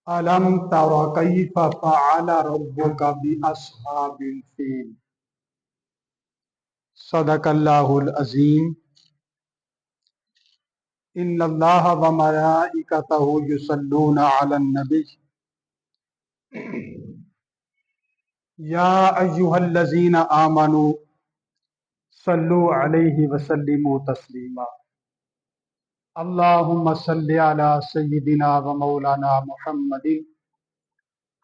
अलम तरा कैफ फ़अल रब्बुका बिअस्हाबिल फील। सदकल्लाहुल अज़ीम। इन्नल्लाह व मलाइकतहु युसल्लूना अलन नबी या अय्युहल्लज़ीना आमनू सल्लु अलैहि व सल्लिमू तस्लीमा। अल्लाहुम्मा सल्लि अला सय्यिदिना व मौलाना मुहम्मदिन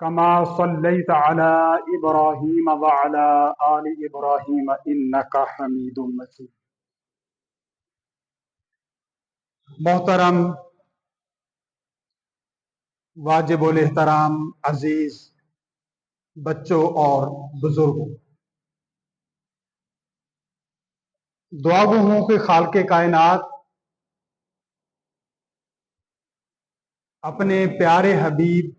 कमा सल्लैता अला इब्राहीम व अला आलि इब्राहीम इन्नका हमीदुम मजीद। मोहतरम वाजिबुल एहतराम अजीज बच्चों और बुजुर्गों, दुआ गो हूं कि खालिक़े कायनात अपने प्यारे हबीब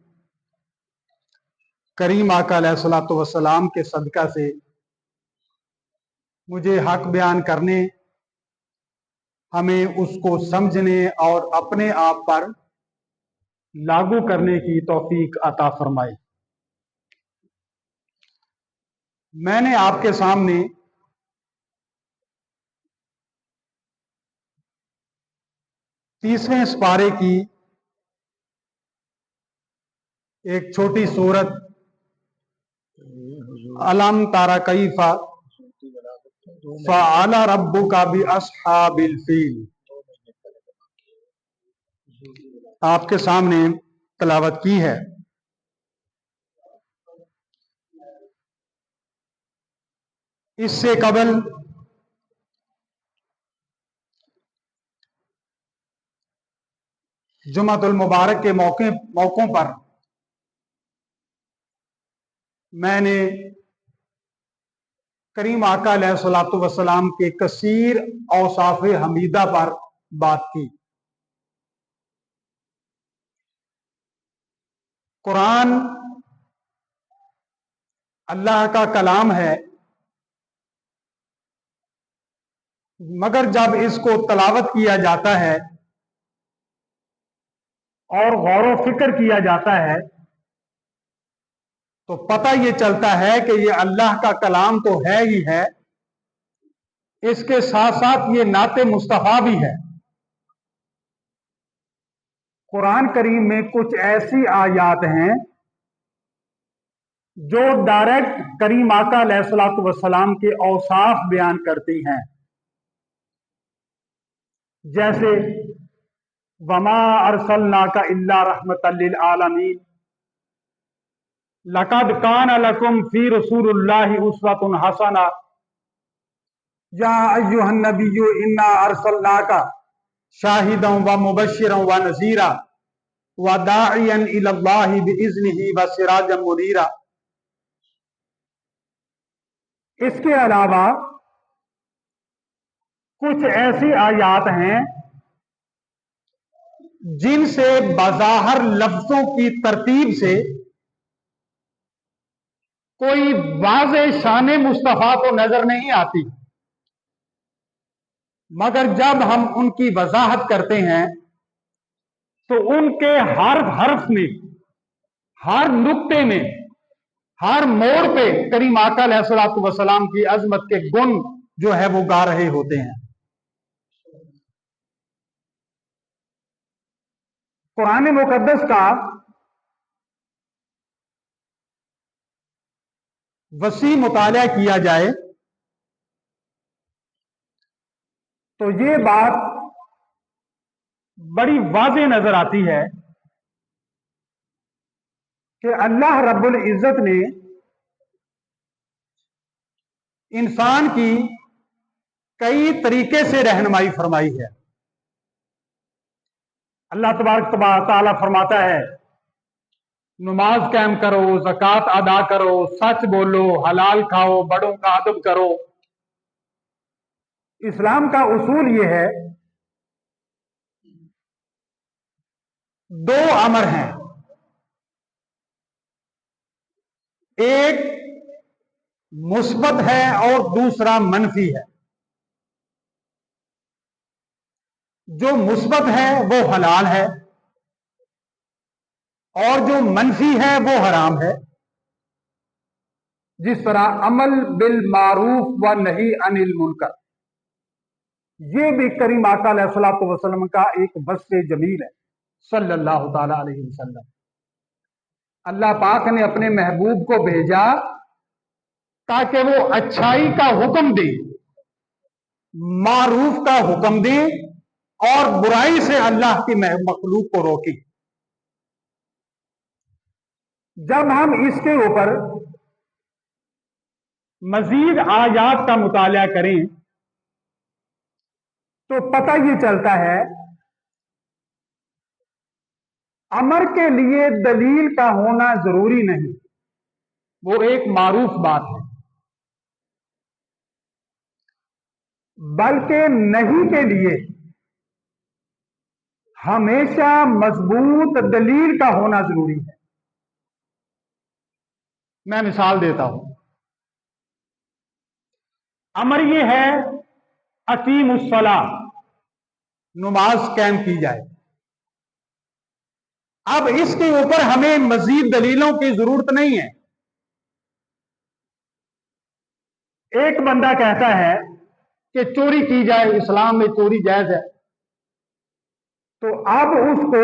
करीम आका अलैहिस्सलातु वस्सलाम के सदका से मुझे हक बयान करने, हमें उसको समझने और अपने आप पर लागू करने की तौफीक अता फरमाए। मैंने आपके सामने तीसवें सिपारे की एक छोटी सूरत अलम तारा कैफा फ़अल रब्बुका बिअस्हाबिल फील आपके सामने तलावत की है। इससे कबल जुमातुल मुबारक के मौकों पर मैंने करीम आका अलैहिस्सलातु वस्सलाम के कसीर औसाफ हमीदा पर बात की। कुरान अल्लाह का कलाम है, मगर जब इसको तलावत किया जाता है और गौर व फिक्र किया जाता है तो पता ये चलता है कि ये अल्लाह का कलाम तो है ही है, इसके साथ साथ ये नाते मुस्तफ़ा भी है। कुरान करीम में कुछ ऐसी आयात हैं जो डायरेक्ट करीम आका अलैहिस्सलातु वस्सलाम के औसाफ बयान करती हैं, जैसे वमा अरसलनाका इल्ला रहमतल लिल आलमीन लक़द कान लकुम फी रसूलिल्लाहि उस्वतुन हसना या अय्युहन नबिय्यु इन्ना अरसलनाका शाहिदन व मुबश्शिरन व नज़ीरा व दाइयन इलल्लाहि बिइज़्निही व सिराजन मुनीरा। इसके अलावा कुछ ऐसी आयात हैं जिनसे बाज़ाहिर लफ्जों की तरतीब से कोई वाज़े शान मुस्तफ़ा तो नजर नहीं आती, मगर जब हम उनकी वजाहत करते हैं तो उनके हर हर्फ में, हर नुक्ते में, हर मोड़ पे करीम आका अलैहिस्सलातु वस्सलाम की अजमत के गुण जो है वो गा रहे होते हैं। कुरान मुकद्दस का वसी मुताला किया जाए तो ये बात बड़ी वाज़े नजर आती है कि अल्लाह रब्बुल इज्जत ने इंसान की कई तरीके से रहनुमाई फरमाई है। अल्लाह तबारक तआला फरमाता है, नमाज कायम करो, ज़कात अदा करो, सच बोलो, हलाल खाओ, बड़ों का अदब करो। इस्लाम का उसूल ये है, दो अमर हैं, एक मुस्बत है और दूसरा मनफी है। जो मुस्बत है वो हलाल है اور جو منفی ہے وہ حرام ہے. جس طرح عمل بالمعروف و نہی عن المنکر، یہ بھی کریم آقا علیہ الصلوۃ والسلام کا ایک وصف جمیل ہے صلی اللہ تعالی علیہ وسلم. اللہ پاک نے اپنے محبوب کو بھیجا تاکہ وہ اچھائی کا حکم دے، معروف کا حکم دے اور برائی سے اللہ کی مخلوق کو روکے. جب ہم اس کے اوپر مزید آیات کا مطالعہ کریں تو پتہ یہ چلتا ہے امر کے لیے دلیل کا ہونا ضروری نہیں، وہ ایک معروف بات ہے، بلکہ نہیں کے لیے ہمیشہ مضبوط دلیل کا ہونا ضروری ہے. میں مثال دیتا ہوں. امر یہ ہے اقیم الصلاۃ، نماز قائم کی جائے. اب اس کے اوپر ہمیں مزید دلیلوں کی ضرورت نہیں ہے. ایک بندہ کہتا ہے کہ چوری کی جائے، اسلام میں چوری جائز ہے، تو اب اس کو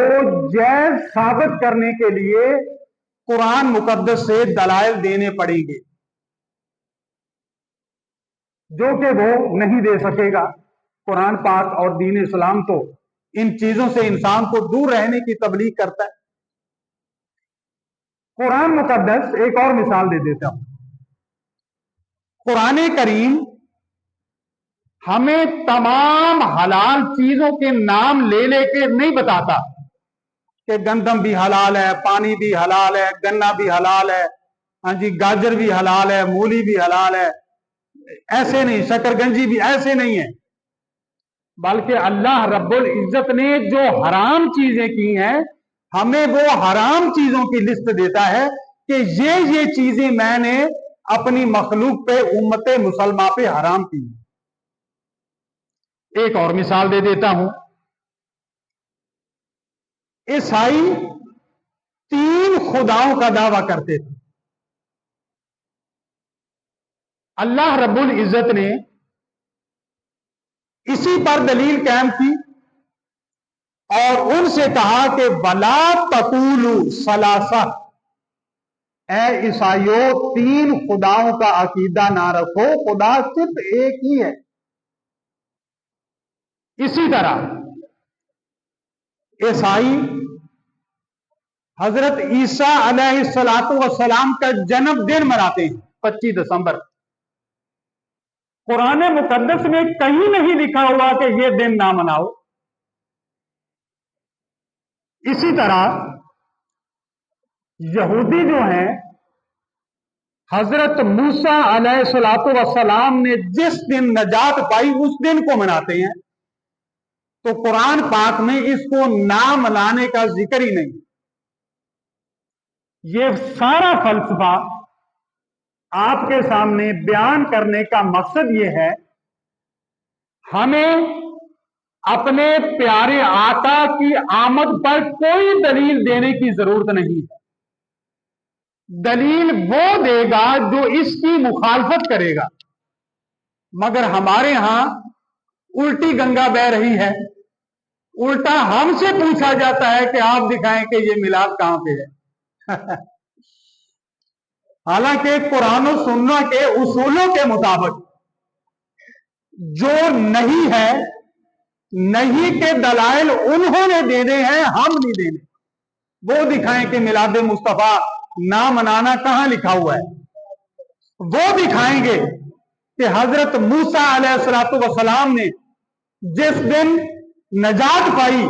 جائز ثابت کرنے کے لیے قرآن مقدس سے دلائل دینے پڑیں گے جو کہ وہ نہیں دے سکے گا. قرآن پاک اور دین اسلام تو ان چیزوں سے انسان کو دور رہنے کی تبلیغ کرتا ہے. قرآن مقدس، ایک اور مثال دے دیتا ہوں. قرآن کریم ہمیں تمام حلال چیزوں کے نام لے لے کے نہیں بتاتا کہ گندم بھی حلال ہے، پانی بھی حلال ہے، گنا بھی حلال ہے، ہاں جی گاجر بھی حلال ہے، مولی بھی حلال ہے. ایسے نہیں، شکرگنجی بھی ایسے نہیں ہے. بلکہ اللہ رب العزت نے جو حرام چیزیں کی ہیں ہمیں وہ حرام چیزوں کی لسٹ دیتا ہے کہ یہ چیزیں میں نے اپنی مخلوق پہ، امت مسلمہ پہ حرام کی. ایک اور مثال دے دیتا ہوں. عیسائی 3 خداؤں کا دعویٰ کرتے تھے. اللہ رب العزت نے اسی پر دلیل قائم کی اور ان سے کہا کہ وَلَا تَقُولُوا ثَلَاثَةٌ، اے عیسائیوں 3 خداؤں کا عقیدہ نہ رکھو، خدا صرف ایک ہی ہے. اسی طرح عیسائی حضرت عیسیٰ علیہ السلام کا جنم دن مناتے ہیں 25 دسمبر. قرآن مقدس میں کہیں نہیں لکھا ہوا کہ یہ دن نہ مناؤ. اسی طرح یہودی جو ہیں حضرت موسیٰ علیہ السلام نے جس دن نجات پائی اس دن کو مناتے ہیں. تو قرآن پاک میں اس کو نہ منانے کا ذکر ہی نہیں. یہ سارا فلسفہ آپ کے سامنے بیان کرنے کا مقصد یہ ہے ہمیں اپنے پیارے آقا کی آمد پر کوئی دلیل دینے کی ضرورت نہیں ہے. دلیل وہ دے گا جو اس کی مخالفت کرے گا. مگر ہمارے ہاں الٹی گنگا بہ رہی ہے. الٹا ہم سے پوچھا جاتا ہے کہ آپ دکھائیں کہ یہ میلاد کہاں پہ ہے. حالانکہ قرآن و سنت کے اصولوں کے مطابق جو نہیں ہے، نہیں کے دلائل انہوں نے دینے ہیں، ہم نہیں دینے. وہ دکھائیں کہ میلاد مصطفیٰ نہ منانا کہاں لکھا ہوا ہے. وہ دکھائیں گے کہ حضرت موسیٰ علیہ السلام نے جس دن نجات پائی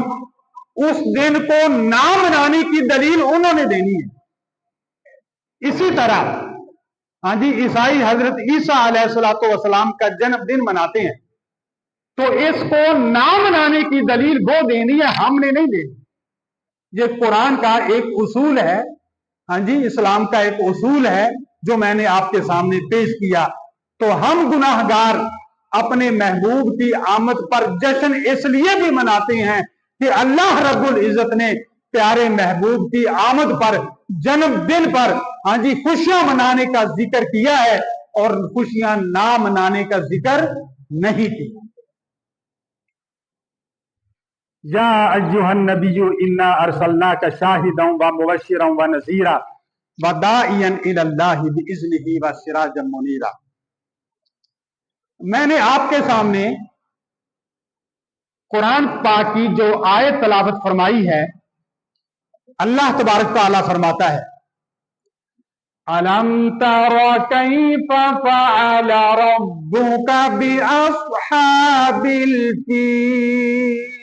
اس دن کو نہ منانے کی دلیل انہوں نے دینی ہے. اسی طرح ہاں جی عیسائی حضرت عیسیٰ علیہ السلام کا جنم دن مناتے ہیں تو اس کو نہ منانے کی دلیل وہ دینی ہے، ہم نے نہیں دینی. یہ قرآن کا ایک اصول ہے، ہاں جی اسلام کا ایک اصول ہے جو میں نے آپ کے سامنے پیش کیا. تو ہم گناہگار اپنے محبوب کی آمد پر جشن اس لیے بھی مناتے ہیں کہ اللہ رب العزت نے प्यारे महबूब की आमद पर, जन्मदिन पर हाँ जी खुशियां मनाने का जिक्र किया है और खुशियां ना मनाने का जिक्र नहीं किया। या अय्युहन नबिय्यु इन्ना अरसलनाका शाहिदन व मुबश्शिरन व नज़ीरा व दाइयन इलल्लाहि बिइज़्निही व सिराजम मुनीरा। मैंने आपके सामने कुरान पाक की जो आयत तलावत फरमाई है, अल्लाह तबारक तआला फरमाता है, अलम तरा कैफ फ़अल रब्बुका बिअस्हाबिल फील।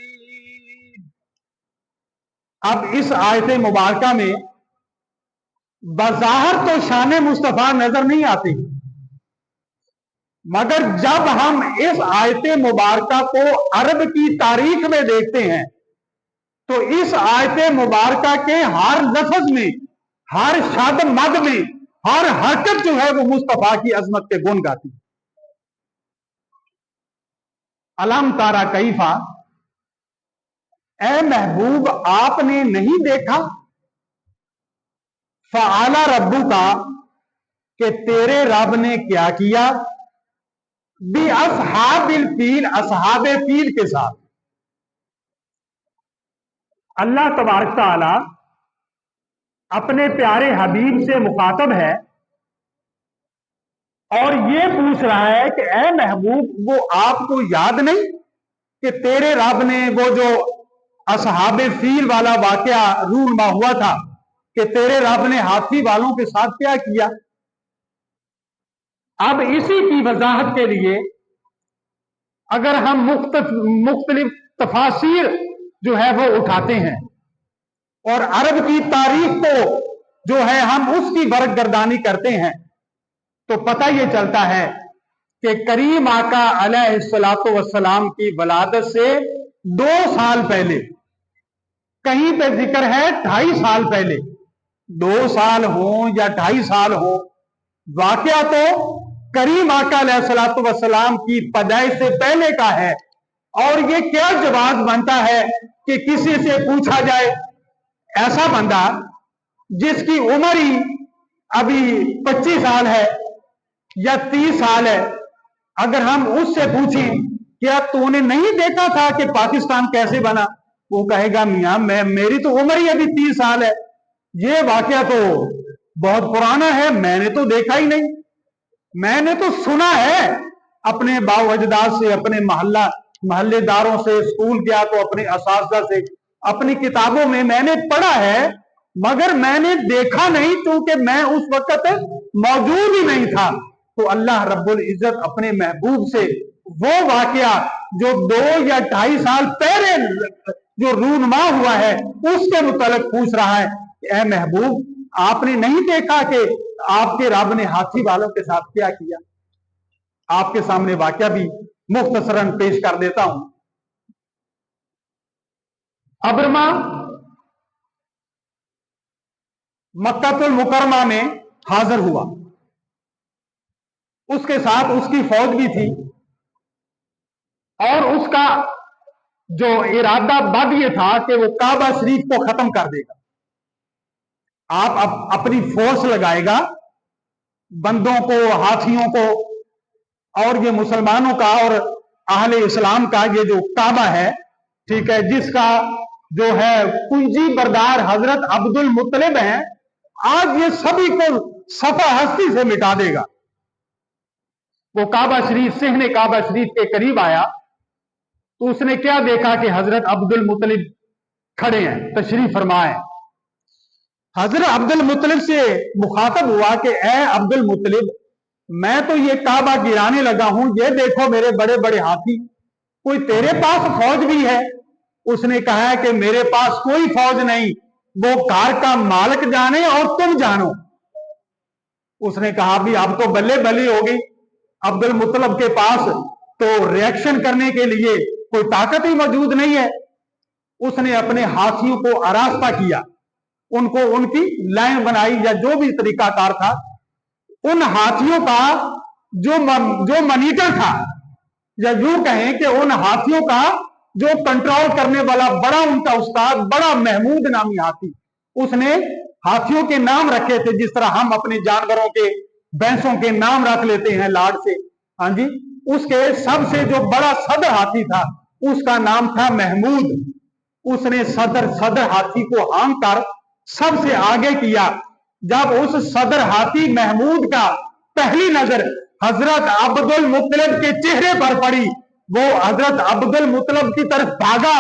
अब इस आयत मुबारका में बज़ाहिर तो शान मुस्तफा नजर नहीं आती, मगर जब हम इस आयत मुबारका को अरब की तारीख में देखते हैं तो इस आयत मुबारका के हर लफ्ज में, हर शब्द मद में, हर हरकत जो है वो मुस्तफा की अजमत के गुण गाती है। अलम तारा कैफा, ए महबूब आपने नहीं देखा, फ़अला रब्बुका कि तेरे रब ने क्या किया, बि अस्हाबिल फील, अस्हाबे फील के साथ। अल्लाह तबारक तआला अपने प्यारे हबीब से मुखातब है और ये पूछ रहा है कि ए महबूब, वो आपको याद नहीं कि तेरे रब ने वो जो अस्हाबे फील वाला वाकया रूनमा हुआ था कि तेरे रब ने हाथी वालों के साथ क्या किया। अब इसी की वजाहत के लिए अगर हम मुख्तलिफ तफासिर जो है वो उठाते हैं और अरब की तारीख को जो है हम उसकी बरगर्दानी करते हैं तो पता ये चलता है कि करीम आका अलैहिस्सलातु वस्सलाम की वलादत से 2 साल पहले, कहीं पे जिक्र है 2.5 साल पहले, 2 साल हो या 2.5 साल हो, वाकया तो करीम आका अलैहिस्सलातु वस्सलाम की पैदाइश से पहले का है। और ये क्या जवाब बनता है कि किसी से पूछा जाए, ऐसा बंदा जिसकी उम्र ही अभी 25 साल है या 30 साल है, अगर हम उससे पूछें क्या तूने नहीं देखा था कि पाकिस्तान कैसे बना, वो कहेगा मियां मेरी तो उम्र ही अभी 30 साल है, ये वाकया तो बहुत पुराना है, मैंने तो देखा ही नहीं। मैंने तो सुना है अपने बाव अजदाद से, अपने मोहल्लेदारों से, स्कूल गया तो अपने असातिज़ा से, अपनी किताबों में मैंने पढ़ा है, मगर मैंने देखा नहीं क्योंकि मैं उस वक्त मौजूद ही नहीं था। तो अल्लाह रब्बुल इज्जत अपने महबूब से वो वाकया जो 2 या 2.5 साल पहले जो रूनमा हुआ है उसके मुतालिक पूछ रहा है, ए महबूब आपने नहीं देखा कि आपके रब ने हाथी वालों के साथ क्या किया। आपके सामने वाकया भी मुख्तसरन पेश कर देता हूं। अबरमा मक्कातुल मुकरमा में हाजिर हुआ, उसके साथ उसकी फौज भी थी और उसका जो इरादा बद ये था कि वो काबा शरीफ को खत्म कर देगा। आप अपनी फोर्स लगाएगा, बंदों को, हाथियों को, और ये मुसलमानों का और अहले इस्लाम का ये जो काबा है, ठीक है, जिसका जो है कुंजी बरदार हजरत अब्दुल मुत्तलिब हैं, आज ये सभी को सफा हस्ती से मिटा देगा। वो काबा शरीफ, सिहने काबा शरीफ के करीब आया तो उसने क्या देखा कि हजरत अब्दुल मुत्तलिब खड़े हैं, तशरीफ फरमाए। हजरत अब्दुल मुत्तलिब से मुखातब हुआ कि ए अब्दुल मुत्तलिब, मैं तो ये काबा गिराने लगा हूं, ये देखो मेरे बड़े बड़े हाथी, कोई तेरे पास फौज भी है? उसने कहा है कि मेरे पास कोई फौज नहीं, वो घर का मालिक जाने और तुम जानो। उसने कहा भी अब तो बल्ले बल्ले हो गई, अब्दुल मुत्तलिब के पास तो रिएक्शन करने के लिए कोई ताकत ही मौजूद नहीं है। उसने अपने हाथियों को आरास्ता किया, उनको उनकी लाइन बनाई या जो भी तरीकाकार था, उन हाथियों का जो मनीटर था, या यूं कहें कि उन हाथियों का जो कंट्रोल करने वाला बड़ा उनका उस्ताद, बड़ा महमूद नामी हाथी, उसने हाथियों के नाम रखे थे जिस तरह हम अपने जानवरों के, भैंसों के नाम रख लेते हैं लाड से। हाँ जी, उसके सबसे जो बड़ा सदर हाथी था उसका नाम था महमूद। उसने सदर हाथी को हांग कर सबसे आगे किया। जब उस सदर हाथी महमूद का पहली नजर हजरत अब्दुल मुत्तलिब के चेहरे पर पड़ी, वो हजरत अब्दुल मुत्तलिब की तरफ भागा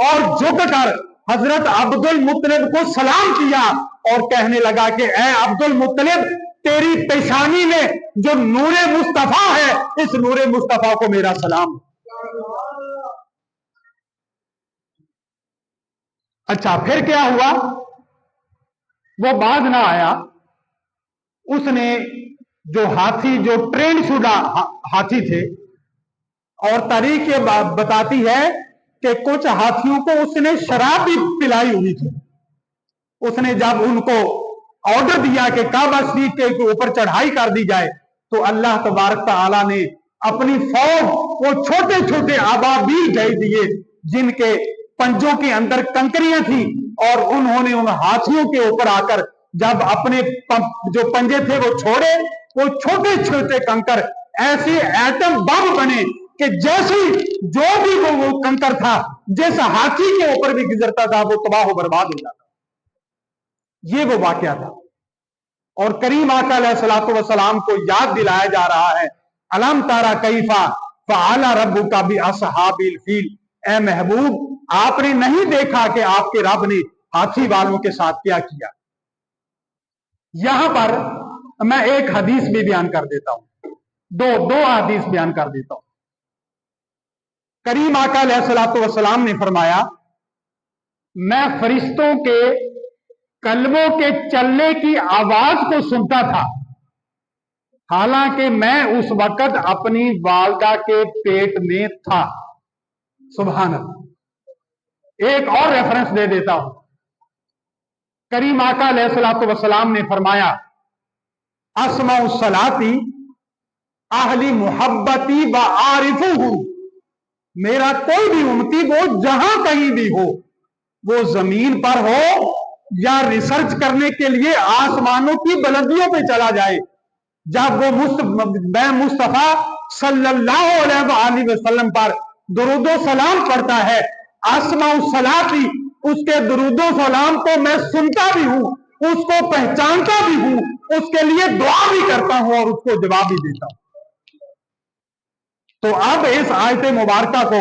और झुककर हजरत अब्दुल मुत्तलिब को सलाम किया और कहने लगा कि ऐ अब्दुल मुत्तलिब, तेरी पेशानी में जो नूरे मुस्तफा है, इस नूरे मुस्तफा को मेरा सलाम। अच्छा, फिर क्या हुआ? वो बाज ना आया। उसने जो हाथी, जो ट्रेन शुदा हाथी थे, और तारीख ये बताती है कि कुछ हाथियों को उसने शराब भी पिलाई हुई थी। उसने जब उनको ऑर्डर दिया कि काबा शरीफ के ऊपर चढ़ाई कर दी जाए, तो अल्लाह तबारक तआला ने अपनी फौज वो छोटे छोटे अबाबील भेज दिए जिनके पंजों के अंदर कंकरियां थी, और उन्होंने उन हाथियों के ऊपर आकर जब अपने जो पंजे थे वो छोड़े, वो छोटे छोटे कंकर ऐसे एटम बम बने कि जैसे जो भी वो कंकर था, जैसा हाथी के ऊपर भी गुजरता था, वो तबाह बर्बाद हो जाता। ये वो वाकया था। और करीम आका अलैहिस्सलातु वस्सलाम को याद दिलाया जा रहा है, अलम तारा कैफा फअला रब्बुका भी असहाबिल फील। ए महबूब, आपने नहीं देखा कि आपके रब ने हाथी वालों के साथ क्या किया। यहां पर मैं एक हदीस भी बयान कर देता हूं, दो हदीस बयान कर देता हूं। करीम आका अलैहिस्सलातु वस्सलाम ने फरमाया, मैं फरिश्तों के कलमों के चलने की आवाज को सुनता था, हालांकि मैं उस वक्त अपनी वालदा के पेट में था। सुभान अल्लाह। एक और रेफरेंस दे देता हूं। करीम आका अलैहिस्सलातु वस्सलाम ने फरमाया, अस्माउ सलाती अहली मुहब्बती व आरिफुहु। मेरा कोई भी उम्मती, वो जहां कहीं भी हो, वो जमीन पर हो या रिसर्च करने के लिए आसमानों की बुलंदियों पे चला जाए, जब वो मैं मुस्तफा सल्लल्लाहु अलैहि वसल्लम पर दुरूदो सलाम पढ़ता है, अस्माउ सलाती, उसके दुरूदो सलाम को मैं सुनता भी हूं, उसको पहचानता भी हूं, उसके लिए दुआ भी करता हूं और उसको जवाब भी देता हूं। तो अब इस आयत मुबारका को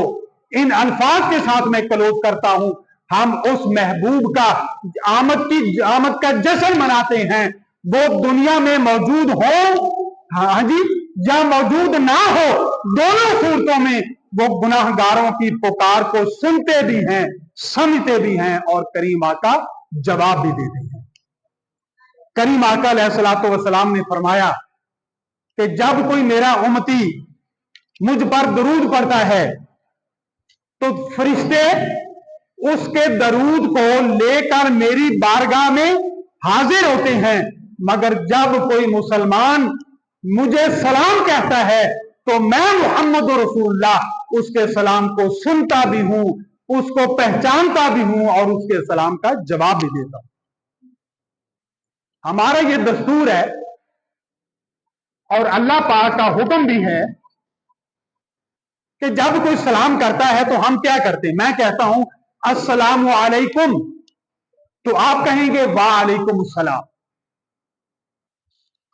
इन अल्फाज के साथ मैं क्लोज करता हूं। हम उस महबूब का आमद का जश्न मनाते हैं, वो दुनिया में मौजूद हो, हाँ जी, या मौजूद ना हो, दोनों सूरतों में वो गुनाहगारों की पुकार को सुनते भी हैं, समझते भी हैं और करीम आका जवाब भी देते हैं। करीम आका अलैहिस्सलातु वस्सलाम ने फरमाया कि जब कोई मेरा उम्मती मुझ पर दरूद पढ़ता है तो फरिश्ते उसके दरूद को लेकर मेरी बारगाह में हाजिर होते हैं, मगर जब कोई मुसलमान मुझे सलाम कहता है तो मैं मुहम्मद रसूलुल्लाह उसके सलाम को सुनता भी हूं, उसको पहचानता भी हूं और उसके सलाम का जवाब भी देता हूं। हमारा ये दस्तूर है और अल्लाह पाक का हुक्म भी है कि जब कोई सलाम करता है तो हम क्या करते हैं। मैं कहता हूं अस्सलामु अलैकुम, तो आप कहेंगे वालेकुम सलाम।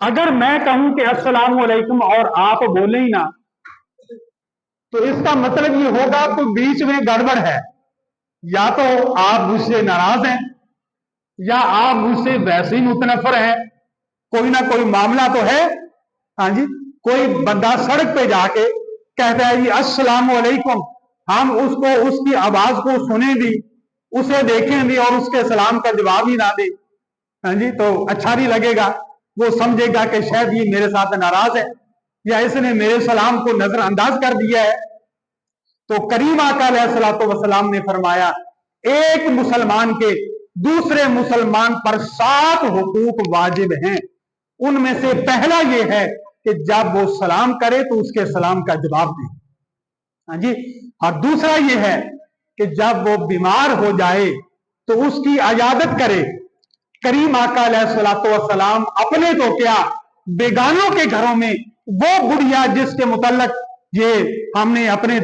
अगर मैं कहूं कि अस्सलामु अलैकुम और आप बोले ही ना, तो इसका मतलब ये होगा कि बीच में गड़बड़ है, या तो आप मुझसे नाराज हैं या आप मुझसे वैसे ही मुतनफर हैं, कोई ना कोई मामला तो है। हाँ जी, कोई बंदा सड़क पे जाके कहता है जी अस्सलामु अलैकुम, हम उसको उसकी आवाज को सुने भी, उसे देखें भी और उसके सलाम का जवाब ही ना दे, हाँ जी, तो अच्छा नहीं लगेगा। वो समझेगा कि शायद ये मेरे साथ नाराज है या इसने मेरे सलाम को नजरअंदाज कर दिया है। तो करीम आका अलैहिस्सलातु वस्सलाम ने फरमाया, एक मुसलमान के दूसरे मुसलमान पर 7 हुकूक वाजिब हैं। उनमें से पहला यह है कि जब वो सलाम करे तो उसके सलाम का जवाब दे। हाँ जी, और दूसरा यह है کہ जब वो बीमार हो जाए तो उसकी इयादत करे। करीम आका अलैहिस्सलाम अपने तो क्या, बेगानों के घरों में वो बुढ़िया जिसके मुतल्लक ये हमने अपने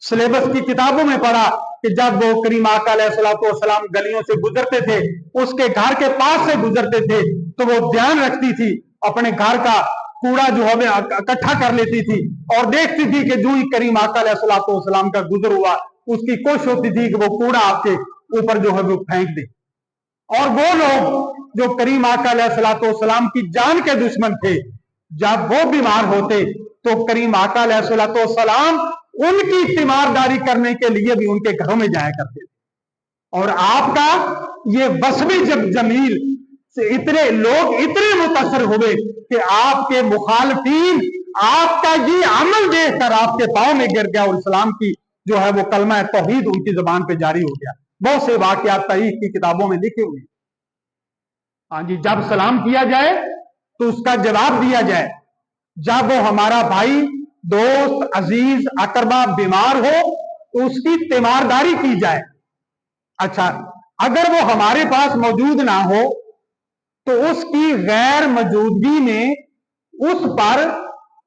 सिलेबस की किताबों में पढ़ा कि जब वो करीम आका अलैहिस्सलाम गलियों से गुजरते थे, उसके घर के पास से गुजरते थे, तो वो ध्यान रखती थी, अपने घर का कूड़ा जो है इकट्ठा कर लेती थी और देखती थी कि जो ही करीम आका अलैहिस्सलाम का गुजर हुआ, उसकी कोशिश होती थी कि वो कूड़ा आपके ऊपर जो है वो फेंक दे। और वो लोग जो करीम आका अलैहिस्सलाम की जान के दुश्मन थे, जब वो बीमार होते तो करीम आका अलैहिस्सलाम उनकी तीमारदारी करने के लिए भी उनके घरों में जाया करते थे। और आपका ये वस्फ़ जब जमील से इतने लोग इतने मुतासर हुए कि आपके मुखालफीन आपका ये अमल देखकर आपके पांव में गिर गया और इस्लाम की जो है वो कलमा तौहीद उनकी जुबान पे जारी हो गया। बहुत से वाकयात तारीख की किताबों में लिखे हुए। हाँ जी, जब सलाम किया जाए तो उसका जवाब दिया जाए। जब वो हमारा भाई, दोस्त, अजीज, अकरबा बीमार हो तो उसकी तीमारदारी की जाए। अच्छा, अगर वो हमारे पास मौजूद ना हो तो उसकी गैर मौजूदगी में उस पर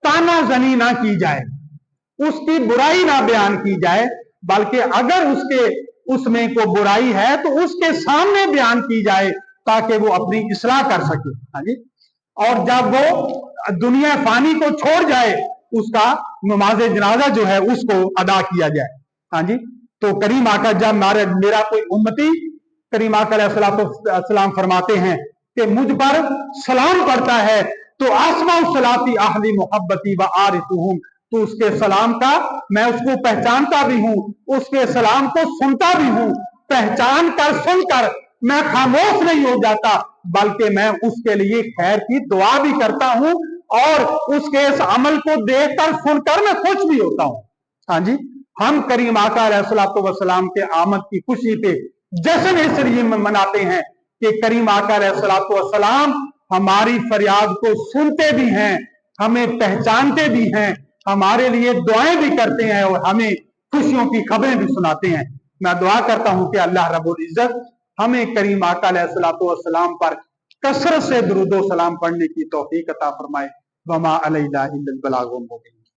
तानाजनी ना की जाए, उसकी बुराई ना बयान की जाए, बल्कि अगर उसमें कोई बुराई है तो उसके सामने बयान की जाए ताकि वो अपनी इस्लाह कर सके। हाँ जी, और जब वो दुनिया फानी को छोड़ जाए उसका नमाज जनाजा जो है उसको अदा किया जाए। हाँ जी, तो करीम आका जब मेरा कोई उम्मती, करीम आका अलैहिस्सलाम फरमाते हैं कि मुझ पर सलाम पढ़ता है तो आसमाउ सलाती आहली मोहब्बती व आरिफुहुम, तो उसके सलाम का मैं उसको पहचानता भी हूं, उसके सलाम को सुनता भी हूं, पहचान कर सुनकर मैं खामोश नहीं हो जाता, बल्कि मैं उसके लिए खैर की दुआ भी करता हूं और उसके इस अमल को देखकर सुनकर मैं खुश भी होता हूं। हाँ जी, हम करीम आका अलैहिस्सलाम के आमद की खुशी पे जश्न इसलिए मनाते हैं कि करीम आका अलैहिस्सलाम हमारी फरियाद को सुनते भी हैं, हमें पहचानते भी हैं, हमारे लिए दुआएं भी करते हैं और हमें खुशियों की खबरें भी सुनाते हैं। मैं दुआ करता हूं कि अल्लाह रब्बुल इज्जत हमें करीम आका अलैहिस्सलाम पर कसरत से दुरूद व सलाम पढ़ने की तौफीक अता फरमाए। वमा अलैना इल्लल बलागुल मुबीन।